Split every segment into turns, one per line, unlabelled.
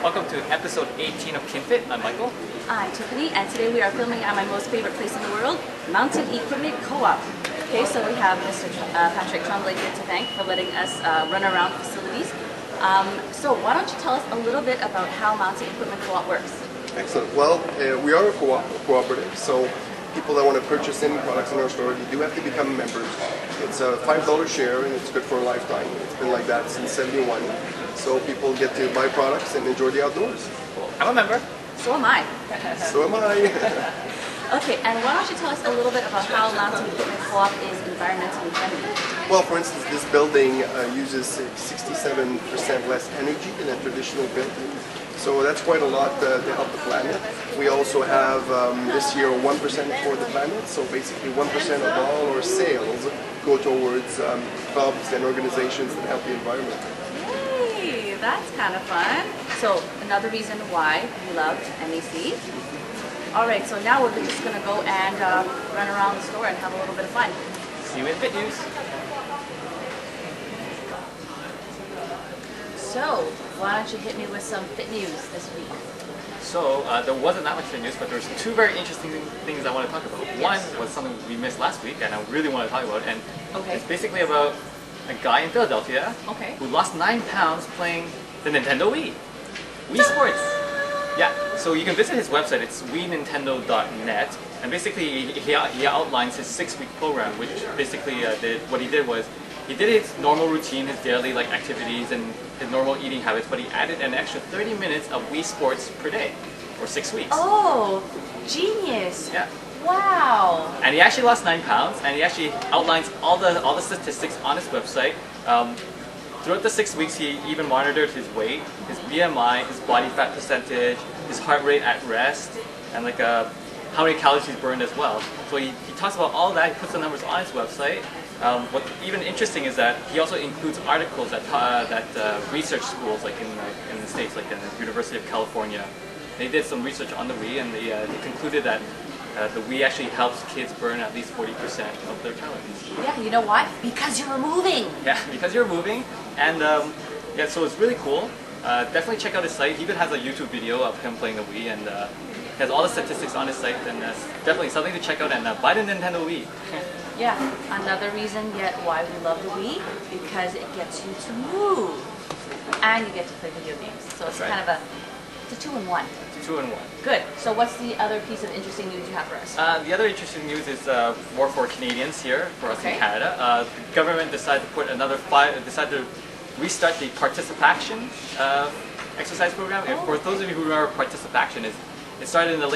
Welcome to episode 18 of KinFit. I'm Michael.
I'm Tiffany, and today we are filming at my most favorite place in the world, Mountain Equipment Co-op. Okay, so we have Mr. Patrick Tremblay here to thank for letting us run around facilities. So why don't you tell us a little bit about how Mountain Equipment Co-op works?
Excellent. Well, we are a cooperative, so people that want to purchase any products in our store, you do have to become members. It's a $5 share and it's good for a lifetime. It's been like that since '71. So people get to buy products and enjoy the outdoors.
I'm a member.
So am I.
So am I.
Okay, and why don't you tell us a little bit about how Mountain Equipment Co-op is environmentally friendly?
Well, for instance, this building uses 67% less energy than a traditional building. So that's quite a lot to help the planet. We also have this year 1% for the planet. So basically 1% of all our sales go towards clubs and organizations that help the environment.
Yay, that's kind of fun. So another reason why we love MEC. Alright, so now we're just going to go and run around the store and have a little bit of fun.
See you in Fit News.
So, why don't you hit me with some Fit News this week?
So, there wasn't that much Fit News, but there's two very interesting things I want to talk about.
Yes.
One was something we missed last week, and I really want to talk about, and
Okay.
it's basically about a guy in Philadelphia
Okay.
who lost 9 pounds playing the Nintendo Wii. Wii Sports. Yeah, so you can visit his website, it's WiiNintendo.net, and basically he outlines his 6-week program, which basically what he did was, he did his normal routine, his daily activities and his normal eating habits, but he added an extra 30 minutes of Wii Sports per day, for 6 weeks.
Oh, genius!
Yeah.
Wow!
And he actually lost 9 pounds, and he actually outlines all the statistics on his website. Throughout the 6 weeks, he even monitored his weight, his BMI, his body fat percentage, his heart rate at rest, and how many calories he's burned as well. So he talks about all that, he puts the numbers on his website. What's even interesting is that he also includes articles that research schools, like in the States, like in the University of California. They did some research on the Wii, and they concluded that the Wii actually helps kids burn at least 40% of their calories.
Yeah, you know why? Because you're moving!
Yeah, because you're moving, and yeah, so it's really cool. Definitely check out his site. He even has a YouTube video of him playing the Wii, and he has all the statistics on his site, and that's definitely something to check out, and buy the Nintendo Wii.
Yeah, another reason yet why we love the Wii, because it gets you to move. And you get to play video games. So it's
That's right.
kind of it's a 2-in-1.
2-in-1.
Good. So what's the other piece of interesting news you have for us?
The other interesting news is more for Canadians here, for us
Okay.
in Canada. The government decided to put another decided to restart the Participation exercise program. And for those of you who remember Participation, it started in the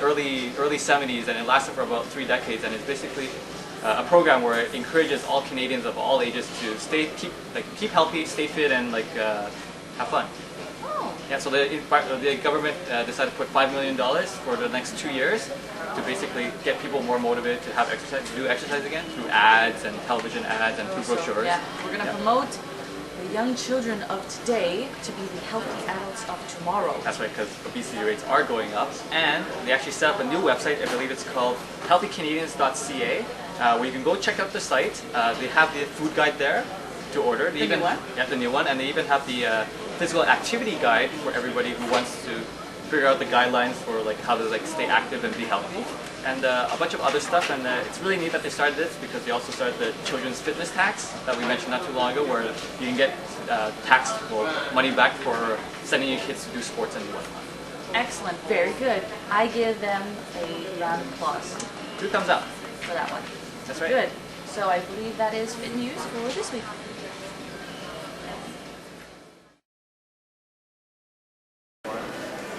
early 70s, and it lasted for about 3 decades, and it's basically a program where it encourages all Canadians of all ages to keep healthy, stay fit, and have fun.
Oh.
Yeah, so the government decided to put $5 million for the next 2 years to basically get people more motivated to have exercise, to do exercise again through ads and television ads and through brochures.
Yeah, we're going to promote the young children of today to be the healthy adults of tomorrow.
That's right, because obesity rates are going up, and they actually set up a new website. I believe it's called healthycanadians.ca, where you can go check out the site. They have the food guide there to order. They
new one?
Yeah, the new one, and they even have the physical activity guide for everybody who wants to figure out the guidelines for how to stay active and be healthy, and a bunch of other stuff. And it's really neat that they started this, because they also started the children's fitness tax that we mentioned not too long ago, where you can get taxed or money back for sending your kids to do sports and whatnot.
Excellent. Very good. I give them a round of applause
2 thumbs up.
for that one.
That's right.
Good. So I believe that is Fit News for this week.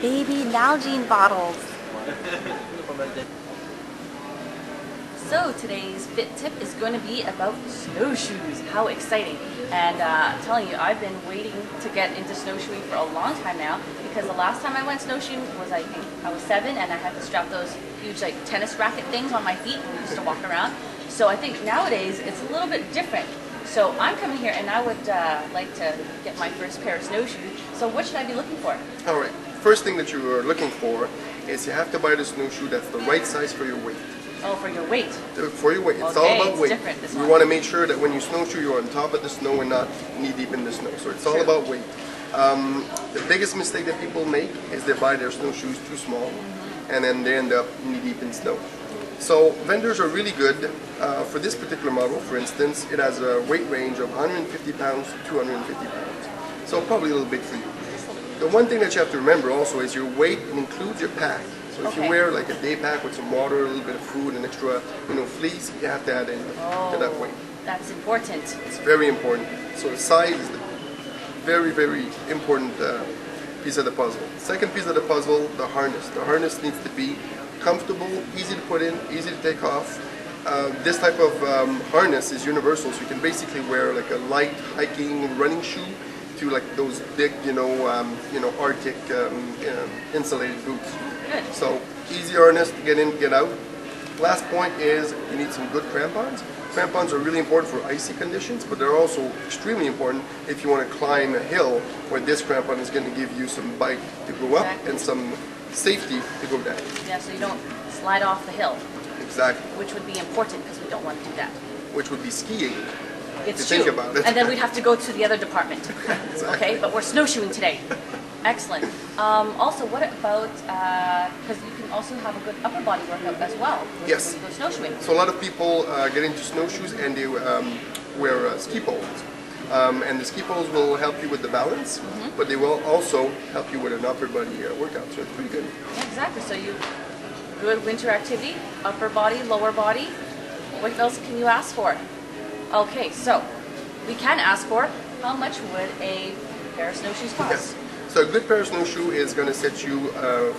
Baby Nalgene bottles. So today's Fit Tip is going to be about snowshoes. How exciting. And I'm telling you, I've been waiting to get into snowshoeing for a long time now, because the last time I went snowshoeing was, I think, I was 7, and I had to strap those huge tennis racket things on my feet and we used to walk around. So I think nowadays it's a little bit different. So I'm coming here and I would like to get my first pair of snowshoes. So what should I be looking for?
All right. First thing that you are looking for is you have to buy the snowshoe that's the right size for your weight.
Oh, for your weight.
For your weight. It's all
Okay,
about
it's
weight.
different, this
You
one.
want to make sure that when you snowshoe, you're on top of the snow and not knee deep in the snow. So it's all
True.
about weight. The biggest mistake that people make is they buy their snowshoes too small, and then they end up knee deep in snow. So vendors are really good. For this particular model, for instance, it has a weight range of 150 pounds to 250 pounds. So probably a little big for you. The one thing that you have to remember also is your weight includes your pack. So if you wear like a day pack with some water, a little bit of food, and extra, fleece, you have to add in to that weight.
That's important.
It's very important. So the size is the very, very important piece of the puzzle. Second piece of the puzzle, the harness. The harness needs to be comfortable, easy to put in, easy to take off. This type of harness is universal, so you can basically wear like a light hiking running shoe to like those big, Arctic insulated boots.
Good.
So easy harness to get in, get out. Last point is you need some good crampons. Crampons are really important for icy conditions, but they're also extremely important if you want to climb a hill, where this crampon is going to give you some bite to go up and some safety to go down.
Yeah, so you don't slide off the hill.
Exactly.
Which would be important because we don't want to do that.
Which would be skiing.
It's
if you
true.
think about it.
And then we'd have to go to the other department.
Exactly.
Okay, but we're snowshoeing today. Excellent. Also, what about, because you can also have a good upper body workout as well when
Yes.
you go snowshoeing.
So a lot of people get into snowshoes and they wear ski poles. And the ski poles will help you with the balance, but they will also help you with an upper body workout, so it's pretty good.
Exactly, so you good winter activity, upper body, lower body. What else can you ask for? Okay, so we can ask for how much would a pair of snowshoes cost?
Yes. So a good pair of snowshoe is going to set you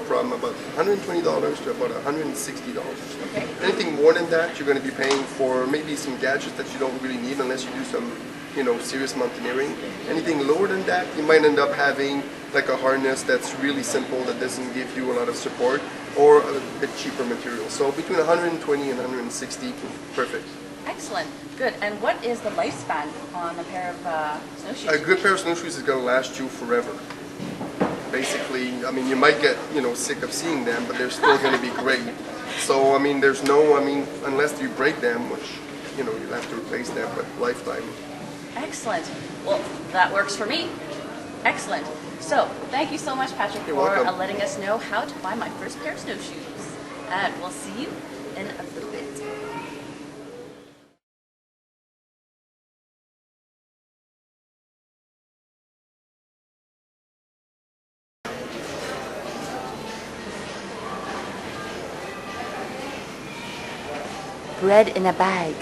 from about $120 to about $160.
Okay.
Anything more than that, you're going to be paying for maybe some gadgets that you don't really need unless you do some, serious mountaineering. Anything lower than that, you might end up having like a harness that's really simple that doesn't give you a lot of support, or a bit cheaper material. So between 120 and 160, perfect.
Excellent, good. And what is the lifespan on a pair of snowshoes?
A good pair of snowshoes is going to last you forever. Basically, you might get, sick of seeing them, but they're still going to be great. So, there's no, unless you break them, which, you'll have to replace them, but lifetime.
Excellent. Well, that works for me. Excellent. So, thank you so much, Patrick,
You're
for
welcome.
letting us know how to buy my first pair of snowshoes. And we'll see you in a little bit. Bread in a bag.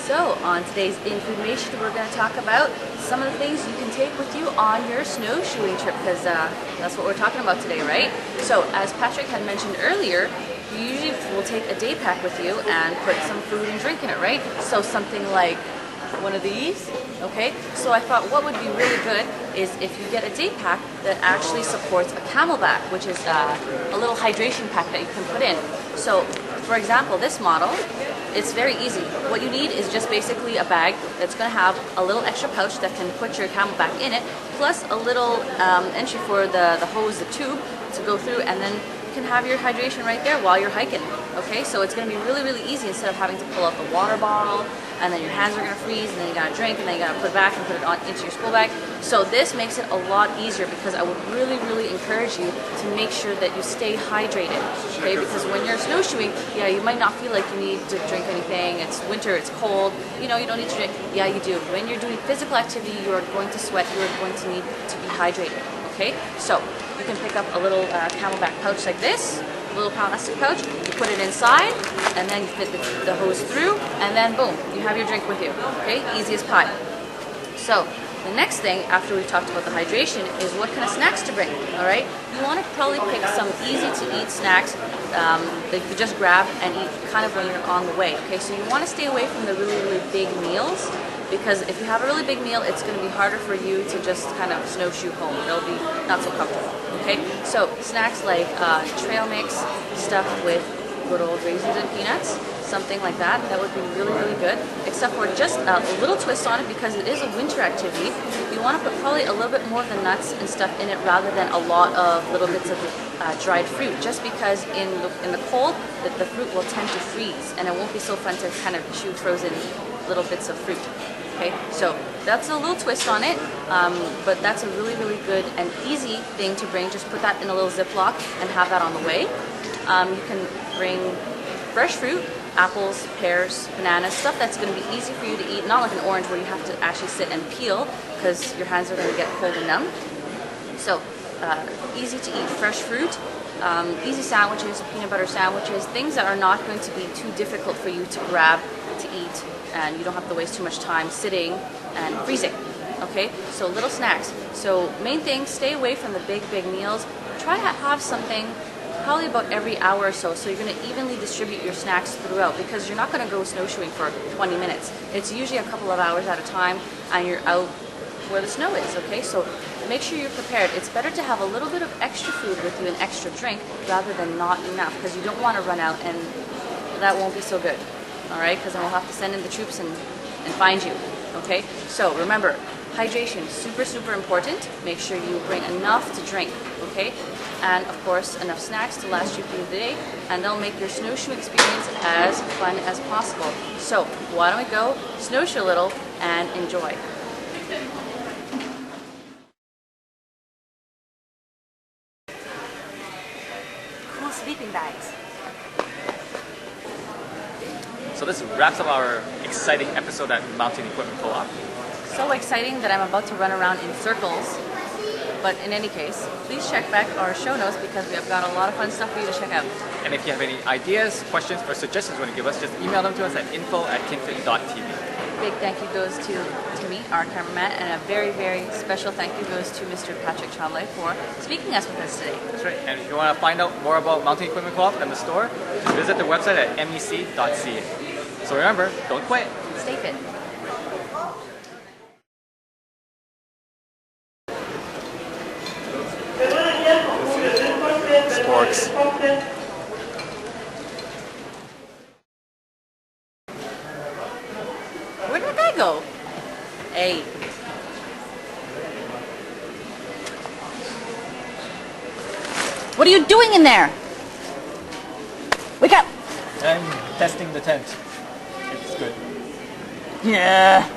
So on today's information, we're going to talk about some of the things you can take with you on your snowshoeing trip, because that's what we're talking about today, right? So as Patrick had mentioned earlier, you usually will take a day pack with you and put some food and drink in it, right? So something like one of these, okay? So I thought what would be really good is if you get a day pack that actually supports a camelback, which is a little hydration pack that you can put in. So for example, this model, it's very easy. What you need is just basically a bag that's going to have a little extra pouch that can put your camelback in it, plus a little entry for the hose, the tube, to go through, and then you can have your hydration right there while you're hiking. Okay, so it's going to be really, really easy instead of having to pull out the water bottle, and then your hands are going to freeze, and then you got to drink, and then you got to put it back and put it on into your school bag. So this makes it a lot easier, because I would really, really encourage you to make sure that you stay hydrated. Okay, because when you're snowshoeing, yeah, you might not feel like you need to drink anything. It's winter, it's cold. You don't need to drink. Yeah, you do. When you're doing physical activity, you are going to sweat. You are going to need to be hydrated. Okay, so you can pick up a little camelback pouch like this, a little plastic pouch, you put it inside, and then you fit the hose through, and then boom, you have your drink with you. Okay, easy as pie. So the next thing, after we've talked about the hydration, is what kind of snacks to bring. All right, you want to probably pick some easy to eat snacks that you just grab and eat kind of when you're on the way. Okay, so you want to stay away from the really, really big meals, because if you have a really big meal, it's going to be harder for you to just kind of snowshoe home. It'll be not so comfortable. Okay, so snacks like trail mix stuffed with good old raisins and peanuts, something like that, that would be really, really good, except for just a little twist on it, because it is a winter activity. You want to put probably a little bit more of the nuts and stuff in it rather than a lot of little bits of dried fruit, just because in the cold, the fruit will tend to freeze, and it won't be so fun to kind of chew frozen little bits of fruit. Okay, so that's a little twist on it, but that's a really, really good and easy thing to bring. Just put that in a little Ziploc and have that on the way. You can bring fresh fruit, apples, pears, bananas, stuff that's going to be easy for you to eat, not like an orange where you have to actually sit and peel because your hands are going to get cold and numb. So easy to eat fresh fruit, easy sandwiches, peanut butter sandwiches, things that are not going to be too difficult for you to grab to eat, and you don't have to waste too much time sitting and freezing. Okay, so little snacks. So main thing, stay away from the big meals. Try to have something probably about every hour or so, so you're going to evenly distribute your snacks throughout, because you're not going to go snowshoeing for 20 minutes. It's usually a couple of hours at a time, and you're out where the snow is, okay? So make sure you're prepared. It's better to have a little bit of extra food with you, an extra drink, rather than not enough, because you don't want to run out, and that won't be so good, all right? Because then we'll have to send in the troops and find you, okay? So remember, hydration, super important. Make sure you bring enough to drink, okay? And of course, enough snacks to last you through the day, and they'll make your snowshoe experience as fun as possible. So why don't we go snowshoe a little and enjoy. Cool sleeping bags.
So this wraps up our exciting episode at Mountain Equipment Co-op.
So exciting that I'm about to run around in circles. But in any case, please check back our show notes because we have got a lot of fun stuff for you to check out.
And if you have any ideas, questions, or suggestions you want to give us, just email them to us at info@kinfit.tv.
Big thank you goes to Timmy, our cameraman, and a very, very special thank you goes to Mr. Patrick Chomley for speaking us with us today.
That's right. And if you want to find out more about Mountain Equipment Co-op and the store, just visit the website at mec.ca. So remember, don't quit.
Stay fit.
Sports.
Where did that guy go? Hey. What are you doing in there? Wake up!
I'm testing the tent. It's good.
Yeah.